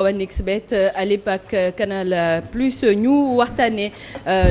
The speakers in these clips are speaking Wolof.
OneXBet Alip ak Canal Plus ñu waxtaanee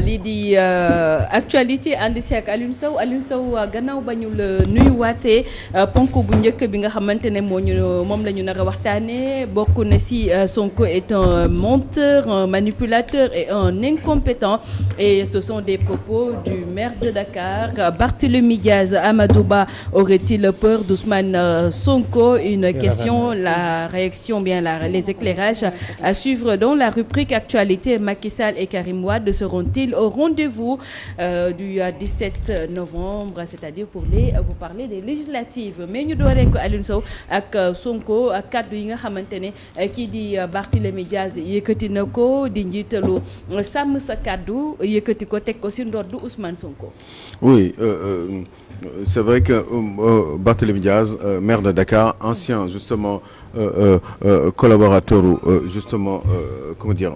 lii di actualité ànd si ak Alioune Sow gannaaw ba ñu la nuyuwaatee ponk bu njëkk bi nga xamante ne moom la ñu nar a waxtaanee bokk na si Sonko est un menteur, un manipulateur et un incompétent, et ce sont des propos du maire de Dakar Barthélémy Diaz. Amadou Ba aurait-il peur d'Ousmane Sonko? Une question, la réaction, bien les éclairages à suivre dans la rubrique actualité. Macky Sall et Karim Wade seront-ils au rendez-vous du 17 novembre, c'est-à-dire pour vous parler des législatives? Mais ñu dooree ko Alioune Sow ak Sonko ak kaddu yi nga xamante ne kii di Barthélémy Diaz yëkkati na ko, di njiitalu sàmm sa kaddu yëkkati ko teg ko ci ndoddu Ousmane Sonko. Oui, c'est vrai que Barthélémy Diaz, maire de Dakar, ancien justement collaborateur justement comment dire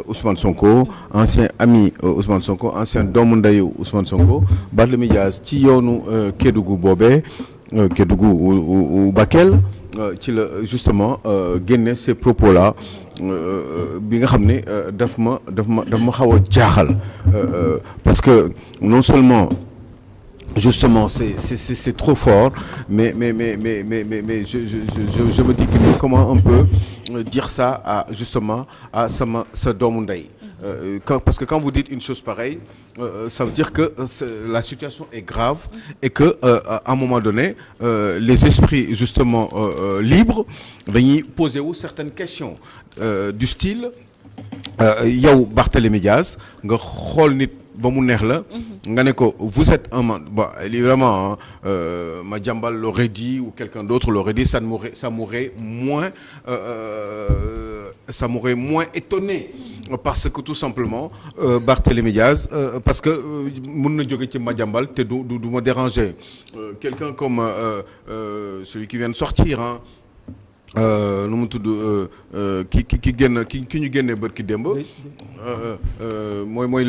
Ousmane Sonko, ancien ami Ousmane Sonko, ancien doomu ndeyu Ousmane Sonko, Barthélémy Diaz ci yoonu Kédougou boobee Kédougou ou Bakel ci la justement génne ces propos là bi nga xam ne daf ma xaw a jaaxal parce que non seulement justement c'est trop fort, mais je me dis que comment on peut dire ça à justement à sa doomu ndey. Parce que quand vous dites une chose pareille, ça veut dire que la situation est grave et que à un moment donné les esprits justement libres dañuy poser wu certaines questions du style yow Barthélémy Diaz nga xool nit ba mu neex la nga ne ko vous êtes un man bon évidemment Madiambal l'aurait dit ou quelqu'un d'autre l'aurait dit, ça m'aurait moins étonné, parce que tout simplement Barthélémy Diaz parce que mën na jóge ci Madiambal te du ma déranger quelqu'un comme celui qui vient de sortir nu mu tudd ki ñu génne bët ki démb mooy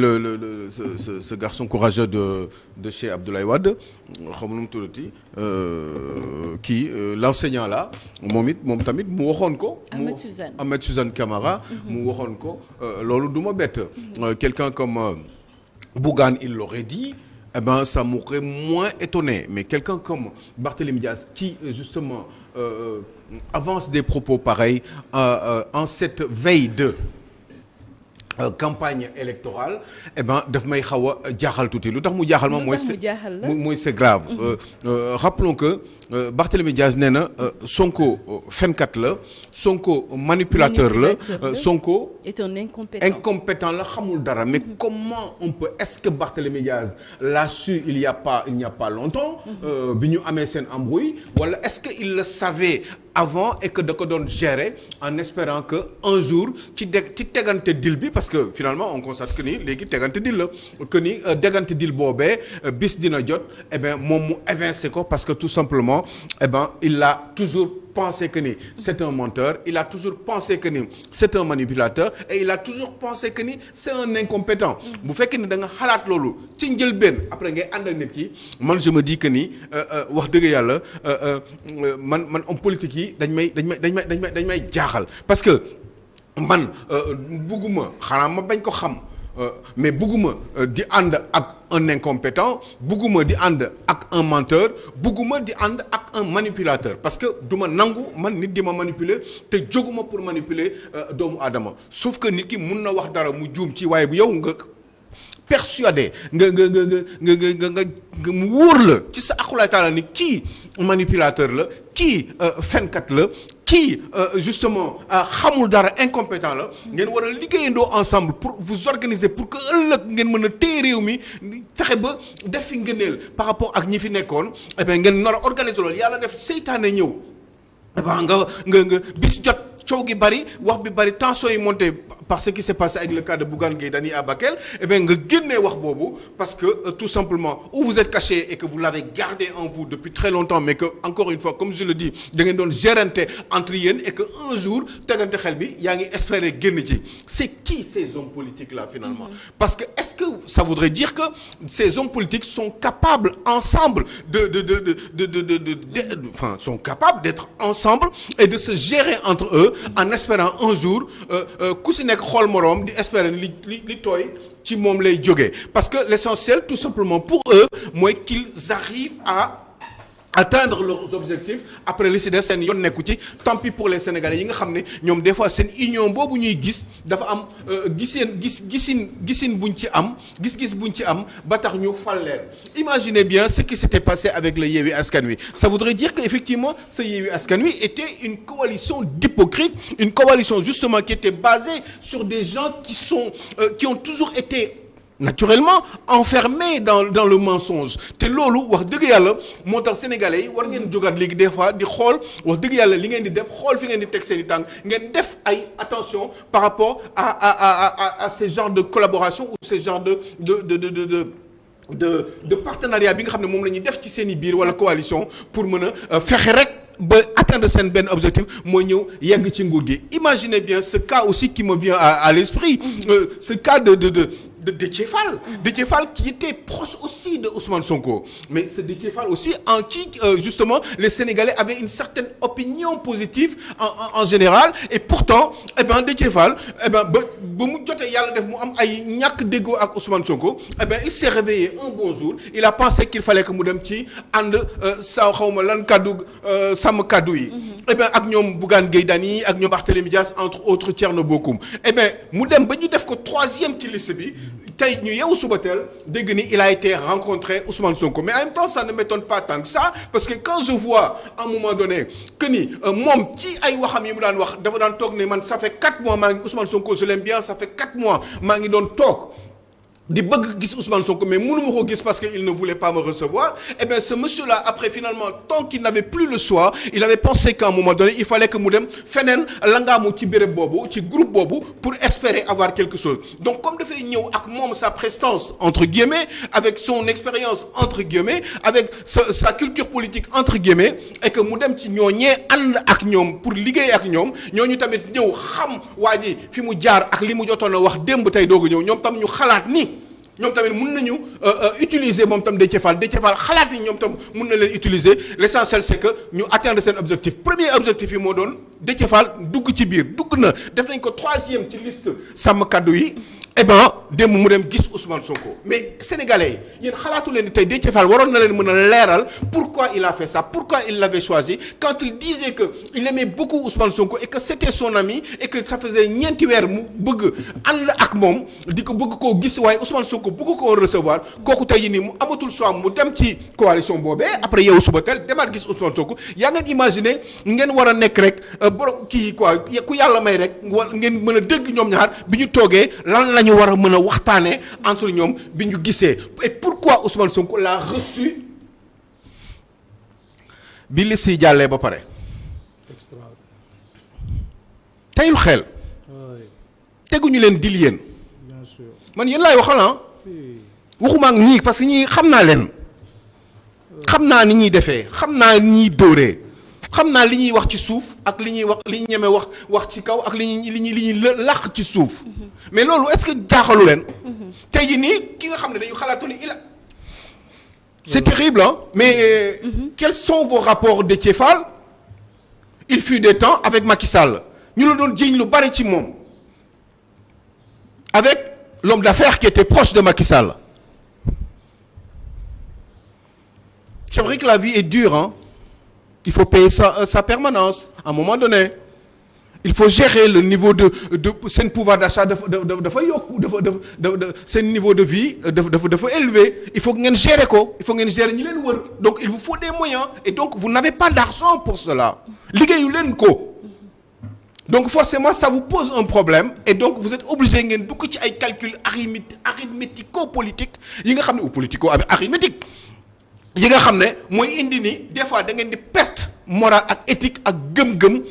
ce garçon courageux de chez Abdoulaye Wade, xam nu mu tuddati l'enseignant là, moom tamit mu waxoon ko Ahmed Suzanne Camara mu waxoon ko loolu du ma bett. Quelqu'un comme Bougane, il l'aurait dit, eh ben ça m'aurait moins étonné, mais quelqu'un comme Barthélémy Diaz qui justement avance des propos pareils en cette veille de campagne électorale, eh ben daf may xaw a jaaxal tuuti. Lu tax mu jaaxal ma mooy c'est grave. Rappelons que Barthélémy Diaz nee na Sonko fenkat la, Sonko manipulateur la, Sonko est un incompétent la, xamul dara. Mais comment on peut, est-ce que Barthélémy Diaz l'a su il n'y a pas longtemps bi ñu amee seen embrouille, wala est-ce que il le savait avant et que da ko doon gérer en espérant que un jour ci tegante dil bi, parce que finalement on constate que ni léegi tegante dil la, que ni tegante dil boobee bis dina jot, eh ben moom mu évincé ko, parce que tout simplement eh ben il a toujours pensé que ni c'est un menteur, il a toujours pensé que ni c'est un manipulateur, et il a toujours pensé que ni c'est un incompétent. Bu fekkee ni da nga xalaat loolu ci njëlbeen après ngay ànd ak nit ki, man je me dis que ni wax dëgg yàlla man homme politique yi dañ may jaaxal, parce que man bugguma, xanaa ma bañ ko xam, mais bugguma di ànd ak un incompétent, bugguma di ànd ak un menteur, bugguma di ànd ak un manipulateur, parce que duma nangu man nit di ma manipuler te jóguma pour manipuler doomu aadama. Sauf que nit ki mun na wax dara mu juum ci, waaye bu yow nga persuadé nga mu wóor la ci sa akulaay taala ni kii manipulateur la, kii fenkat la, kii justement xamul dara, incompétent la, ngeen war a liggéeyandoo ensemble pour vous organiser pour que ëllëg ngeen mën a téye réew mi, fexe ba def fi ngëneel par rapport ak ñi fi nekkoon. Eh bien ngeen nar a organiser loolu, yàlla def seytaane ñëw, eh bien nga bis jot coow gi bari, wax bi bari, tension yi monté, par ce qui s'est passé avec le cas de Bougane Gueye Dany à Bakel, eh bien nga génnee wax boobu parce que tout simplement ou vous êtes caché et que vous l'avez gardé en vous depuis très longtemps mais que encore une fois comme je le dis da ngeen doon gérante entre yéen et que un jour tegante xel bi yaa ngi espérer génn ci c'est qui ces hommes politiques là finalement parce que est-ce que ça voudrait dire que ces hommes politiques sont capables ensemble enfin sont capables d'être ensemble et de se gérer entre eux en espérant un jour ku si nekk xool moroom di espérer li tooy ci moom lay jógee parce que l'essentiel tout simplement pour eux mooy qu'ils arrivent à atteindre leurs objectifs après li ci des seen yoon nekku ci tant pis pour les Sénégalais yi nga xam ne ñoom des fois seen union boobu ñuy gis dafa am gisin buñ ci am gis-gis buñ ci am ba tax ñu fal leen imaginez bien ce qui s'était passé avec le Yewwi Askan Wi ça voudrait dire que effectivement ce Yewwi Askan Wi était une coalition d'hypocrites une coalition justement qui était basée sur des gens qui ont toujours été naturellement enfermé dans le mensonge te loolu wax dëgg yàlla moo tax sénégalais yi war ngeen jógaat léegi des fois di xool wax dëgg yàlla li ngeen di def xool fi ngeen di teg seen i tànk ngeen def ay attention par rapport à ces genres de collaboration ou ces genres de partenariat bi nga xam ne moom la ñuy def ci seen i biir wala coalition pour mën a fexe rek ba atteindre seen benn objectif mooy ñëw yegg ci nguur gi imaginez bien ce cas aussi qui me vient à l'esprit ce cas de Déthié Fall. Déthié Fall qui était proche aussi de Ousmane Sonko. Mais ce Déthié Fall aussi en qui justement les Sénégalais avaient une certaine opinion positive en général et pourtant eh ben Déthié Fall eh ben ba mu jotee yàlla def mu am ay ñàkk déggoo ak Ousmane Sonko eh ben il s'est réveillé un bon jour il a pensé qu'il fallait que mu dem ci ànd sa xawma lan kaddu sàmm kaddu yi. eh ben ak ñoom Bougane Gueye Dany ak ñoom Barthélémy Dias entre autres Thierno Bocoum eh ben mu dem ba ñu def ko troisième ci liste bi. tey ñu yeewu suba teel dégg ni il a été rencontré Ousmane Sonko mais en même temps ça ne m'étonne pas tant que ça parce que quand je vois à un moment donné que ni moom ci ay waxam yi mu daan wax dafa daan toog ne man ça fait 4 mois maa ngi Ousmane Sonko je l'aime bien ça fait 4 mois maa ngi doon toog di bëgg gis Ousmane Sonko mais mënuma ko gis parce que il ne voulait pas me recevoir eh bien ce monsieur là après finalement tant qu'il n'avait plus le choix il avait pensé qu'à un moment donné il fallait que mu dem feneen langaamu ci béréb boobu ci groupe boobu pour espérer avoir quelque chose donc comme dafay ñëw ak moom sa prestance entre guillemets avec son expérience entre guillemets avec sa culture politique entre guillemets et que mu dem ci ñooñee ànd ak ñoom pour liggéey ak ñoom ñooñu tamit ñëw xam waa ji fi mu jaar ak li mu jotoon a wax démb tey doog a ñëw ñoom tam ñu xalaat ni ñoom tamit mun nañu utiliser moom tam Déthié Fall xalaat ni ñoom tam mun na leen utiliser l'essentiel c'est que ñu atteindre seen objectif premier objectif yi moo doon Déthié Fall dugg ci biir dugg na def nañ ko 3e ci liste sàmm kaddu yi eh ben démb mu dem gis Ousmane Sonko mais sénégalais yi yéen xalaatu leen ni tey Déthié Fall waroon na leen mën a leeral pourquoi il a fait ça pourquoi il l'avait choisi quand il disait que il aimait beaucoup Ousmane Sonko et que c'était son ami et que ça faisait ñeenti weer mu bëgg ànd ak moom di ko bëgg koo gis waaye Ousmane Sonko bëgg koo recevoir kooku tey nii mu amatul choix mu dem ci coalition boobee après yow suba teel demaat gis Ousmane Sonko yaa ngeen imaginer ngeen war a nekk rek borom kii quoi ku yàlla may rek ngeen mën a dégg ñoom ñaar bi ñu toogee ñu war a mën a waxtaanee entre ñoom bi ñu gisee et pourquoi Ousmane Sonko l'a reçu bi liste yi jàllee ba pare teyul xel teguñu leen dil yéen man yéen laay waxal waxuma ak ñii parce que ñii xam naa leen xam naa ni ñuy defee xam naa ni ñuy dóoree xam naa li ñuy wax ci suuf ak li ñuy wax li ñu ñeme wax ci kaw ak li ñuy làq ci suuf mais loolu est-ce que jaaxalu leen tey jii nii ki nga xam ne dañu xalaatu ni c'est terrible mais quels sont vos rapports Déthié Fall il fut des temps avec Macky Sall ñu la doon jiiñ lu bari ci moom avec l'homme d'affaires qui était proche de Macky Sall c'est vrai que la vie est dure il faut payer sa permanence à un moment donné il faut gérer le niveau de seen pouvoir d'achat dafa yokku seen niveau de vie dafa élevé il faut que ngeen gérer ko il faut ngeen gérer ñi leen wër donc il vous faut des moyens et donc vous n'avez pas d'argent pour cela liggéeyu leen ko donc forcément ça vous pose un problème et donc vous êtes obligé ngeen dugg ci ay calculs arithmético-politiques yi nga xam ne ou politico-arithmétique yi nga xam ne mooy indi ni des fois da ngeen di perte morale ak éthique ak gëm-gëm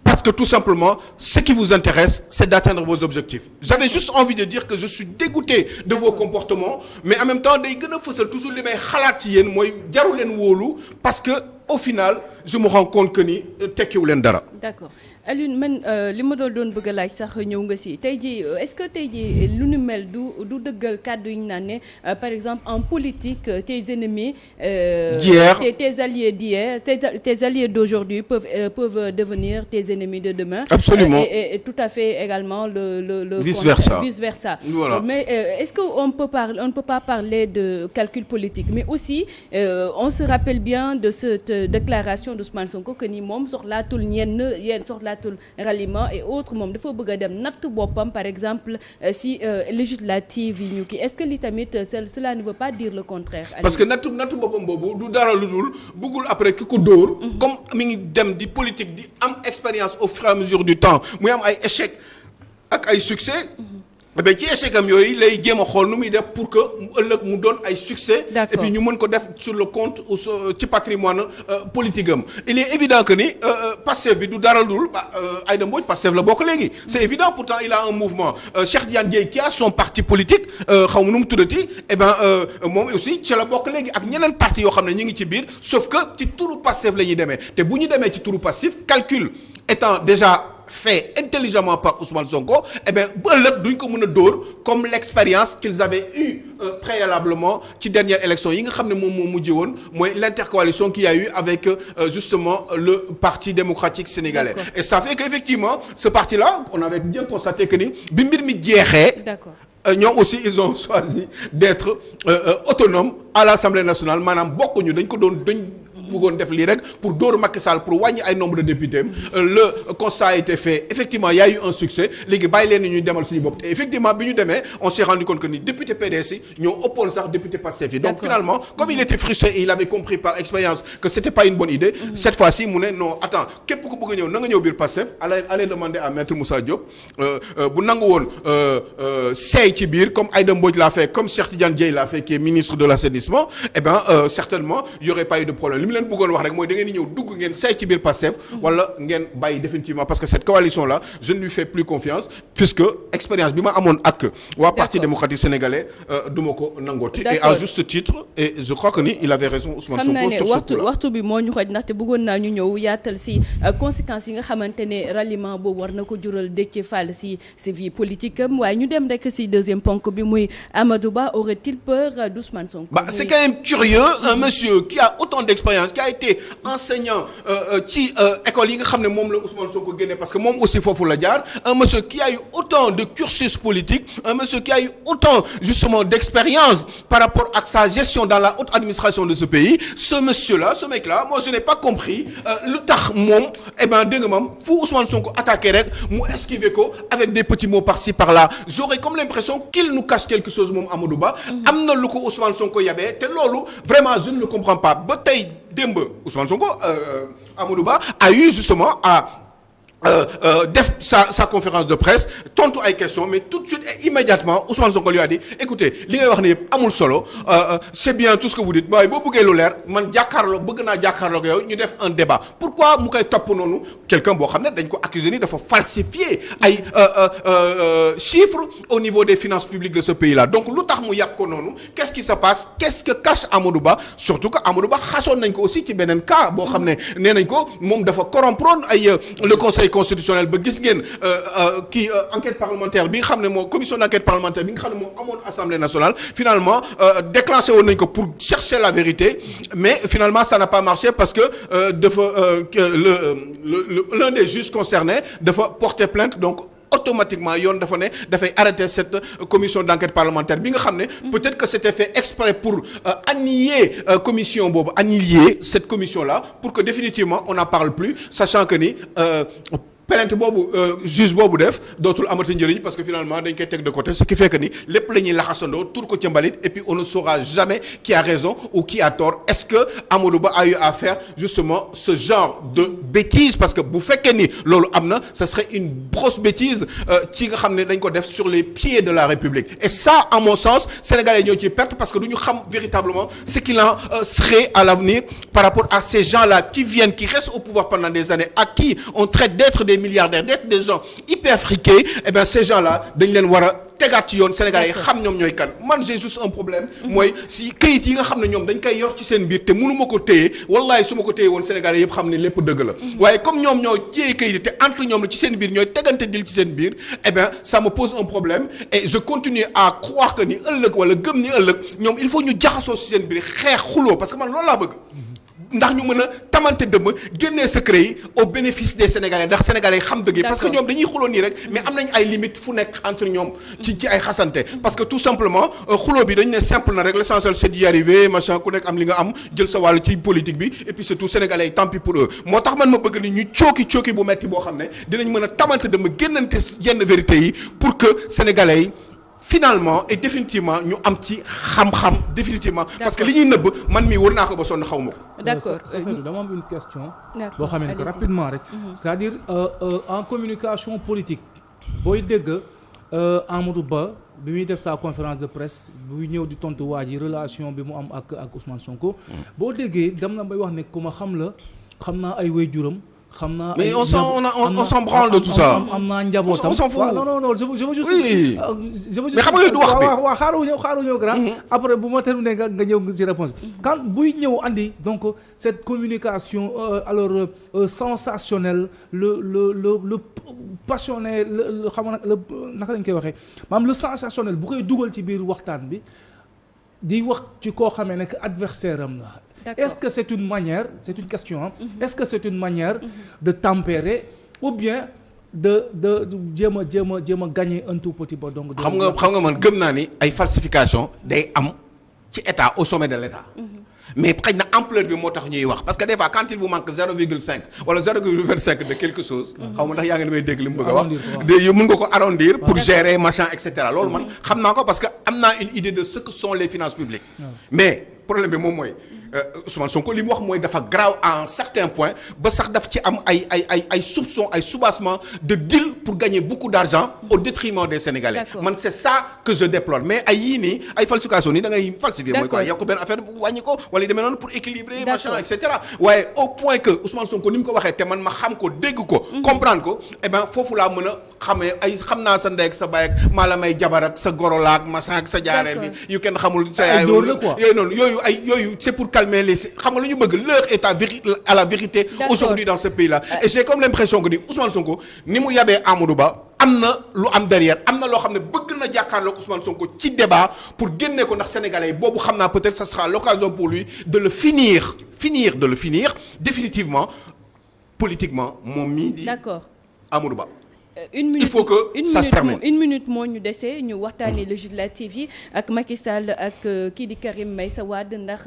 parce que tout simplement ce qui vous intéresse c'est d'atteindre vos objectifs. J'avais juste envie de dire que je suis dégoûté de vos comportements mais en même temps day gën a fësal toujours li may xalaat ci yéen mooy jaru leen wóolu parce que au final je me rends compte que ni tekkiwu leen dara. D'accord Alioune man li ma doon bëgg a laaj sax ñëw nga si tey jii est-ce que tey jii lu nu mel du dëggal kàddu yi ñu naan ne par exemple en politique tes ennemis d'hier tes alliés d'hier tes alliés d'aujourd'hui peuvent devenir tes ennemis de demain. Absolument. Et tout à fait également le vice versa. Voilà. Mais est-ce que on ne peut pas parler de calcul politique mais aussi on se rappelle bien de cette déclaration d'Ousmane Sonko que ni moom soxlaatul yenn soxlaatul ralliement et autres moom dafa bëgg a dem natt boppam par exemple si législative yi ñu kii est-ce que li tamit cela ne veut pas dire le contraire. Parce que nattu boppam boobu du dara lu dul bëggul après ki ko dóor. comme mi ngi dem di politique di am expérience au fur et à mesure du temps muy am ay échec ak ay succès. mais ci échec am yooyu lay jéem a xool nu muy def pour que mu ëllëg mu doon ay succès. et puis ñu mën ko def sur le compte ou ci patrimoine politique am. il est évident que ni Pastef bi du dara dul Aïda Mbodj Pastef la bokk léegi. c'est évident pourtant il a un mouvement Cheikh Tidiane Dièye qui a son parti politique xaw ma nu mu tuddati moom aussi ci la bokk léegi ak ñeneen parti yoo xam ne ñu ngi ci biir sauf que ci turu Pastef la ñuy demee te bu ñu demee ci turu Pastef calcul étant déjà fait intelligemment par Ousmane Sonko bu ëllëg duñ ko mën a dóor comme l'expérience qu'ils avaient eu préalablement ci dernière élection yi nga xam ne moom moo mujjee woon mooy l'intercoalition qu'il y a eu avec justement le Parti démocratique sénégalais. D'accord. Et ça fait qu'effectivement ce parti-là on avait bien constaté que ni bi mbir mi jeexee. D'accord. ñoom aussi ils ont choisi d'être autonomes à l'Assemblée nationale maanaam bokkuñu dañ ko doon bëggoon def lii rek pour dóor Macky Sall pour wàññi ay nombre de députés le constat a été fait effectivement il y a eu un succès léegi bàyyi leen ni ñuy demal suñu bopp te effectivement bi ñu demee on s'est rendu compte que ni député PDS yi ñoo ëppoon sax député Pastef yi donc finalement comme il était frustré et il avait compris par expérience que c'était pas une bonne idée cette fois-ci mu ne non attends képp ku bëgg a ñëw na nga ñëw biir Pastef allez demander à maître Moussa Diop bu nangu woon seey ci biir comme Aïda Mbodj l'a fait comme Cheikh Tidiane Dièye l'a fait qui est ministre de l'assainissement certainement il y aurait pas eu de problème leen bëggoon wax rek mooy da ngeen di ñëw dugg ngeen say ci biir Pastef wala ngeen bàyyi définitivement parce que cette coalition là je ne lui fais plus confiance puisque expérience bi ma amoon ak waa Parti démocratique sénégalais du ma ko nangooti et à juste titre et je crois que ni il avait raison Ousmane Sonko sur ce coup là waxtu bi moo ñu xoj ndaxte bëggoon naa ñu ñëw yaatal si conséquences yi nga xamante ne ralliement boobu war na ko jural Déthié Fall si vie politique am waaye ñu dem rek si deuxième ponk bi muy Amadou Ba aurait-il peur d'Ousmane Sonko. C'est quand même curieux un monsieur qui a autant d'expérience qui a été enseignant ci école yi nga xam ne moom la Ousmane Sonko génne parce que moom aussi foofu la jaar un monsieur qui a eu autant de cursus politique un monsieur qui a eu autant justement d'expérience par rapport à sa gestion dans la haute administration de ce pays ce monsieur-là ce mec-là moi je n'ai pas compris lu tax moom dégg nga moom fu Ousmane Sonko attaqué rek mu esquiver ko avec des petits mots par-ci par-là j'aurais comme l'impression qu'il nous cache quelque chose moom Amadou Ba am na lu ko Ousmane Sonko yabee te loolu vraiment je ne le comprends pas ba tey démb Ousmane Sonko Amadou Ba a eu justement à def sa conférence de presse tontu ay questions mais tout de suite et immédiatement Ousmane Sonko lui a dit écoutez li ngay wax ne yëpp amul solo c'est bien tout ce que vous dites waaye boo bëggee lu leer man bëgg naa jàkkaarloo ak yow ñu def un débat pourquoi mu koy topp noonu quelqu'un boo xam ne dañ ko accusé ni dafa falsifier ay chiffres au niveau des finances publiques de ce pays-là donc lu tax mu yàpp ko noonu qu'est-ce qui se passe qu'est-ce que cache Amadou Ba surtout que Amadou Ba xasoon nañ ko aussi ci beneen cas boo xam ne nee nañ ko moom dafa corrompre ay le conseil constitutionnel ba gis ngeen kii enquête parlementaire bi nga xam ne moo commission d'enquête parlementaire bi nga xam ne moo amoon assemblée nationale finalement déclenché woon nañ ko pour chercher la vérité mais finalement ça n'a pas marché parce que l'un des juges concernés dafa porter plainte donc automatiquement yoon dafa ne dafay arrêter cette commission d'enquête parlementaire bi nga xam ne peut-être que c'était fait exprès pour annihiler commission boobu annihiler cette commission là pour que définitivement on n'en parle plus sachant que ni plainte boobu juge boobu def dootul amati njëriñ parce que finalement dañ koy teg de côté ce qui fait que ni lépp la ñuy laxasandoo tur ko ca mbalit et puis on ne saura jamais qui a raison ou qui a tort est-ce que Amadou Ba a eu à faire justement ce genre de bêtise parce que bu fekkee ni loolu am na ce serait une grosse bêtise ci nga xam ne dañ ko def sur les pieds de la République et ça à mon sens sénégalais ñoo ci perte parce que du ñu xam véritablement ce qu'il en serait à l'avenir par rapport à ces gens-là qui viennent qui restent au pouvoir pendant des années à qui on traite d'être des des milliardaires d'être des gens hyper friqués eh bien ces gens-là dañ leen war a tegaat ci yoon Sénégalais yi xam ñoom ñooy kan man j'ai juste un problème mooy si këyit yi nga xam ne ñoom dañ koy yor ci seen biir te mënu ma ko téye wallahi su ma ko téye woon Sénégalais yëpp xam ne lépp dëgg la waaye comme ñoom ñoo téye këyit yi te entre ñoom la ci seen biir ñooy tegante dil ci seen biir eh bien ça me pose un problème et je continue à croire que ni ëllëg wala gëm ni ëllëg ñoom il faut ñu jaxasoo ci seen biir xeex xuloo parce que man loolu laa bëgg ndax ñu mën a tamante dëmm génnee secret yi au bénéfice des Sénégalais ndax Sénégalais yi xam dëgg yi parce que ñoom dañuy xuloo nii rek mais am nañ ay limites fu nekk entre ñoom ci ay xasante parce que tout simplement xuloo bi dañ ne simple na rek l'essentiel c'est d'y arriver machin ku nekk am li nga am jël sa wàll ci politique bi et puis c'est tout Sénégalais yi tant pis pour eux moo tax man ma bëgg ni ñu cooki bu metti boo xam ne dinañ mën a tamante dëmm génnante yenn vérités yi pour que Sénégalais yi finalement et définitivement ñu am ci xam-xam définitivement parce que li ñuy nëbb man mii war naa ko ba sonn xaw ma ko. d'accord dama am une question. boo xam ne que rapidement rek. c'est-à-dire en communication politique booy dégg Amadou Ba bi muy def sa conférence de presse buy ñëw di tontu waa ji relation bi mu am ak Ousmane Sonko. boo déggee dem na bay wax ne ku ma xam la xam naa ay waajuram. mais on s'en branle de tout ça. am naa njabootam on s'en fout. non je veux juste. oui mais xam nga yooyu du wax bi waaw xaaru ñëw grand. après bu ma terminé nga ñëw ci réponse bi. quand buy ñëw andi donc cette communication alors sensationnelle le passionné le xam nga naka lañ koy waxee maanaam le sensationnel bu koy dugal ci biir waxtaan bi di wax ci koo xamee ne que adversaire am la. Est-ce que c'est une manière, c'est une question, hein? Est-ce que c'est une manière de tempérer ou bien de jéem a gagner un tout petit peu donc. xam nga man gëm naa ni ay falsification day am ci état au sommet de l'état. mais xëy na ampleur bi moo tax ñuy wax parce que des fois quand il vous manque 0,5 wala 0,25 de quelque chose. xaw ma ndax yaa ngi may dégg li mu bëgg a wax. de mën nga ko arrondir pour gérer machin et cetera loolu man xam naa ko parce que am naa une idée de ce que sont les finances publiques. mais problème bi moom mooy. Ousmane Sonko li mu wax mooy dafa grave à un certain point ba sax daf ci am ay soupçons ay soubassements de deal pour gagner beaucoup d'argent au détriment des Sénégalais. man c'est ça que je déplore mais ay yii nii ay falsification nii da ngay falsifier mooy quoi yokk benn affaire wàññi ko wala yu demee noonu pour équilibrer machin et cetera waaye au point que Ousmane Sonko ni mu ko waxee te man ma xam ko dégg ko comprendre ko eh ben foofu laa mën a xamee ay xam naa sa ndey ak sa baay ak maa la may jabar ak sa gorolaak machin ak sa jaareel bi yu kenn xamul sa yaay yooyu noonu yooyu c'est pour calmer les xam nga lu ñu bëgg l'heure est à la vérité aujourd'hui dans ce pays là et j'ai comme l'impression que ni Ousmane Sonko ni mu yabee Amadou Ba am na lu am derrière am na loo xam ne bëgg na jàkkaarloog Ousmane Sonko ci débat pour génne ko ndax sénégalais yi boobu xam naa peut-être ça sera l'occasion pour lui de le finir définitivement politiquement moom mii di Amadou Ba. Une minute, il faut que ça se termine. Une minute moo ñu dese ñu waxtaanee législative yi ak Macky Sall ak kii di Karim Meïssa Wade ndax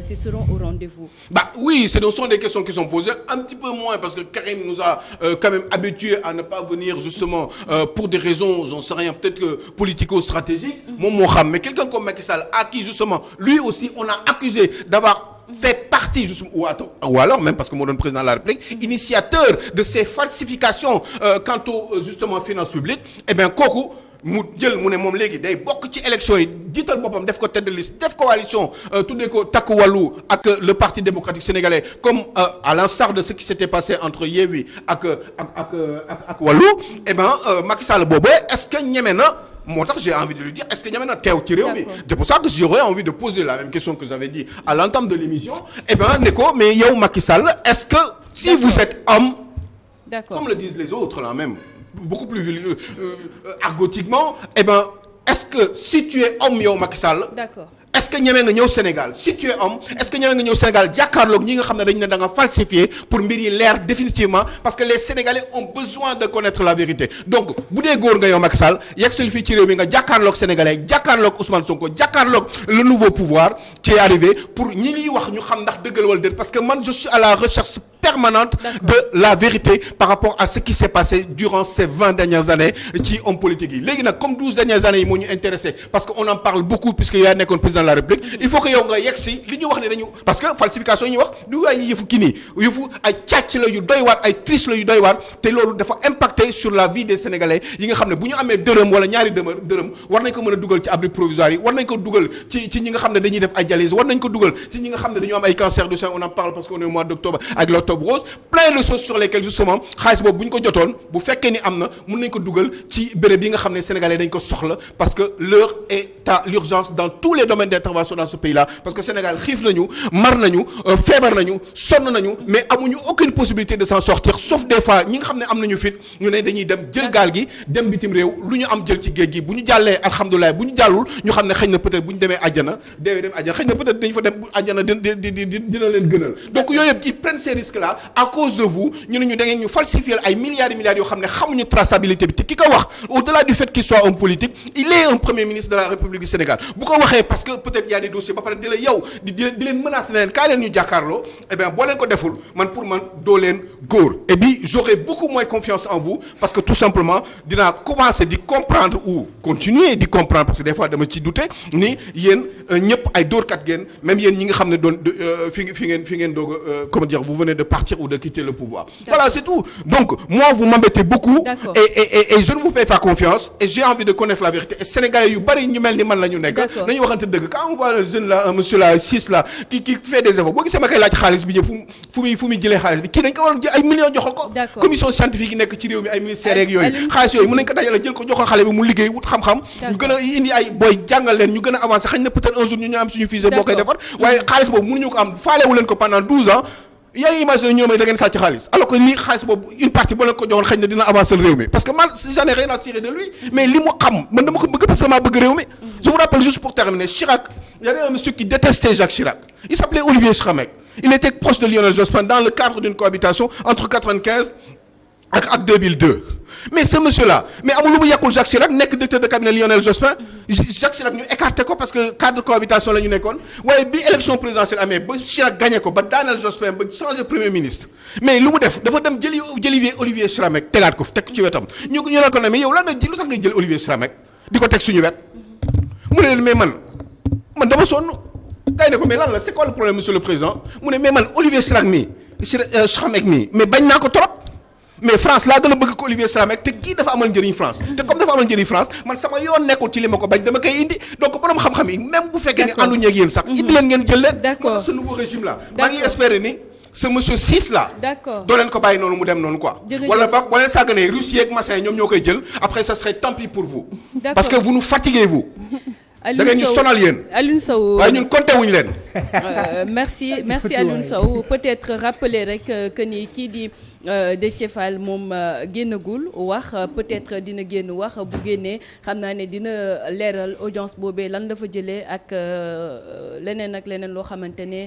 ils seront au rendez-vous. Bah oui, ce sont des questions qui sont posées un petit peu moins parce que Karim nous a quand même habitués à ne pas venir justement pour des raisons j'en sais rien peut-être que politico-stratégiques. moom moo xam mais quelqu'un comme Macky Sall à qui justement lui aussi on a accusé d'avoir fait partie justement ou alors même parce que moo doon président de la République initiateur de ces falsifications quant aux justement finances publiques eh bien kooku mu jël mu ne moom léegi day bokk ci élection yi jiital boppam def ko tête de liste def coalition tuddee ko Takku Wallu ak le Parti démocratique sénégalais comme à l'instar de ce qui s'était passé entre Yewwi ak Wallu eh bien Macky Sall boobu est-ce que ñeme na moo tax j'ai envie de lui dire est-ce que ñame na teew ci réew mi c'est pour ça que j'aurais envie de poser la même question que j'avais dit à l'entame de l'émission eh ben ne ko mais yow Macky Sall est-ce que si vous êtes homme comme le disent les autres là même beaucoup plus argotiquement eh ben est-ce que si tu es homme yow Macky Sall est-ce que ñeme nga ñëw Sénégal si tu es homme est-ce que ñeme nga ñëw Sénégal jàkkaarloog ñi nga xam ne dañu ne da nga falsifier pour mbir yi leer définitivement parce que les Sénégalais ont besoin de connaître la vérité donc bu dee góor nga yow Macky Sall yegsil fii ci réew mi nga jàkkaarloog Sénégalais jàkkaarloog Ousmane Sonko jàkkaarloog le nouveau pouvoir ci est arrivé pour ñi liy wax ñu xam ndax dëggal wala déet parce que man je suis à la recherche permanente de la vérité par rapport à ce qui s'est passé durant ces 20 dernières années ci homme politique yi léegi nag comme 12 dernières années yi moo ñu intéressé parce que on en parle beaucoup puisque yaa nekkoon président de la République il faut que yow nga yegg si li ñu wax ne dañu parce que falsification yi ñu wax du ay yëfu kii nii yëfu ay càcc la yu doy waar ay triche la yu doy waar te loolu dafa impacter sur la vie des Sénégalais yi nga xam ne bu ñu amee dërëm wala ñaari dërëm war nañ ko mën a dugal ci abri provisoire yi war nañ ko dugal ci ñi nga xam ne dañuy def ay dialyse war nañ ko dugal ci ñi nga xam ne dañu am ay cancer du sein on en parle parce que on est au mois d'octobre avec l'octobre octobre rose plein de choses sur lesquelles justement xaalis boobu bu ñu ko jotoon bu fekkee ni am na mën nañ ko dugal ci béréb yi nga xam ne sénégalais dañ ko soxla parce que l'heure est à l'urgence dans tous les domaines d'intervention dans ce pays-là parce que Sénégal xiif nañu mar nañu feebar nañu sonn nañu mais amuñu aucune possibilité de s'en sortir sauf des fois ñi nga xam ne am nañu fit ñu ne dañuy dem jël gaal gi dem bitim réew lu ñu am jël ci géej gi bu ñu jàllee alhamdulilah bu ñu jàllul ñu xam ne xëy na peut-être bu ñu demee àjjana deewee dem àjjana xëy na peut-être dañu fa dem àjjana dina leen gënal donc yooyu yëpp ils prennent ces risques là à cause de vous ñu ne ñu da ngeen ñu falsifier ay milliards et milliards yoo xam ne xamuñu traçabilité bi te ki ko wax au-delà du fait qu'il soit homme politique il est un premier ministre de la République du Sénégal bu ko waxee parce que peut-être y a des dossiers ba pare di la yow di leen menacer ne leen kaa leen ñu jàkkaarloo eh bien boo leen ko deful man pour man doo leen góor et puis j'aurai beaucoup moins confiance en vous parce que tout simplement dinaa commencer di comprendre ou continuer di comprendre parce que des fois dama ci douter ni yéen ñëpp ay dóorkat ngeen même yéen ñi nga xam ne doon fi ngeen doog a comment dire vous venez de partir ou de quitter le pouvoir. Voilà c'est tout donc moi vous m'embêtez beaucoup. Et je ne vous fais pas confiance et j'ai envie de connaître la vérité et Sénégalais yu bari ñu mel ni man la ñu nekk. nañu waxante dëgg quand on voit le jeune là un monsieur là 6 là qui fait des efforts boo gisee ma koy laaj xaalis bi ñëpp fu muy jëlee xaalis bi kii dañ ko war a jël ay millions jox ko. commission scientifique yi nekk ci réew mi ay ministères yeeg yooyu xaalis yooyu mën nañ ko dajale jël ko jox ko xale bi mu liggéey wut xam-xam. ñu gën a indi ay booy jàngal leen ñu gën a avancer xëy na peut-être un jour ñu am suñu fils boo koy defar waaye xaalis boobu mënuñu ko am faalewu leen ko pendant 12 ans. yaa ngi imaginer ñoom da ngeen sàcc xaalis alors que lii xaalis boobu une partie boo leen ko joxoon xëy na dina avancer réew mi parce que man j'en ai rien à tirer de lui mais li mu xam man dama ko bëgg parce que maa bëgg réew mi. Je vous rappelle juste pour terminer Chirac il y avait un monsieur qui détestait Jacques Chirac il s'appelait Olivier Schramek il était proche de Lionel Jospin dans le cadre d'une cohabitation entre 95 ak 2002 mais ce monsieur là mais amul lu mu yàqul Jacques Chirac nekk directeur de cabinet Lionel Jospin Jacques Chirac ñu écarté ko parce que cadre de cohabitation la ñu nekkoon waaye bi élection présidentielle amee ba Chirac gagné ko ba daaneel Jospin ba changé premier ministre mais lu mu def dafa dem jëli Olivier Schramek tegaat ko teg ci wetam ñu ne ko ne mais yow lan nga lu tax ngay jël Olivier Schramek di ko teg suñu wet mu ne leen mais man dama sonn gars yi ne ko mais lan la c'est quoi le problème monsieur le président mu ne mais man Olivier Schramek mii mais bañ naa ko trop mais France laa gën a bëgg ko Olivier Schramek te kii dafa amal njëriñ France te comme dafa amal njëriñ France man sama yoon nekkul ci li ma ko bañ dama koy indi donc borom xam-xam yi même bu fekkee ni ànduñu ak yéen sax indi leen ngeen jël leen. d'accord ce nouveau régime là. maa ngi espérer ni ce monsieur 6 là. d'accord doo leen ko bàyyi noonu mu dem noonu quoi. wala ba boo leen sàgganee Russie ak Massin ñoom ñoo koy jël après ça serait tant pis pour vous. parce que vous nous fatiguez vous. da ngeen ñu sonal yéen Alioune Sow waaye ñun compté wuñu leen. merci Alioune Sow peut-être rappeler rek que ni kii di Déthié Fall moom génnagul wax peut-être dina génn wax bu génnee xam naa ne dina leeral audience boobee lan la fa jëlee ak leneen loo xamante ne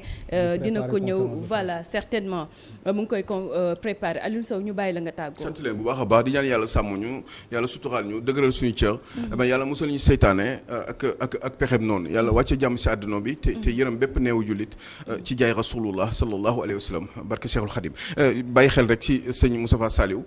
dina ko ñëw voilà certainement mu ngi koy préparer Alioune Sow ñu bàyyi la nga tàggoo. sant leen bu baax a baax di ñaan yàlla sàmm ñu yàlla suturaal ñu dëgëral suñu cër. yàlla musal ñu seytaane ak pexeb noonu yàlla wàcce jàmm si àdduna bi te yërëm bépp neewu jullit ci jaay rasulullah sallallahu alayhi wa sallam barke Cheikhul Khadim bàyyi xel rek ci sëñ Moustapha Saliou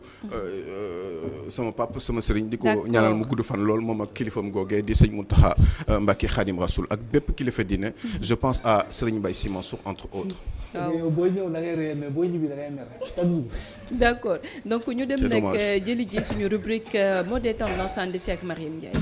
sama papa sama sëriñ di ko ñaanal mu gudd fan lool moom ak kilifam googee di sëñ Mountakha Mbacké Khadim Rasoul ak bépp kilifa diine je pense à Serigne Mbaye Sy Mansour entre autres. waaw booy ñëw da ngay ree mais booy ñibbi da ngay mer chaque jour. d'accord donc ñu dem nag jëli ji suñu rubrique mode et tendance ànd si ak Mariam Ndiaye.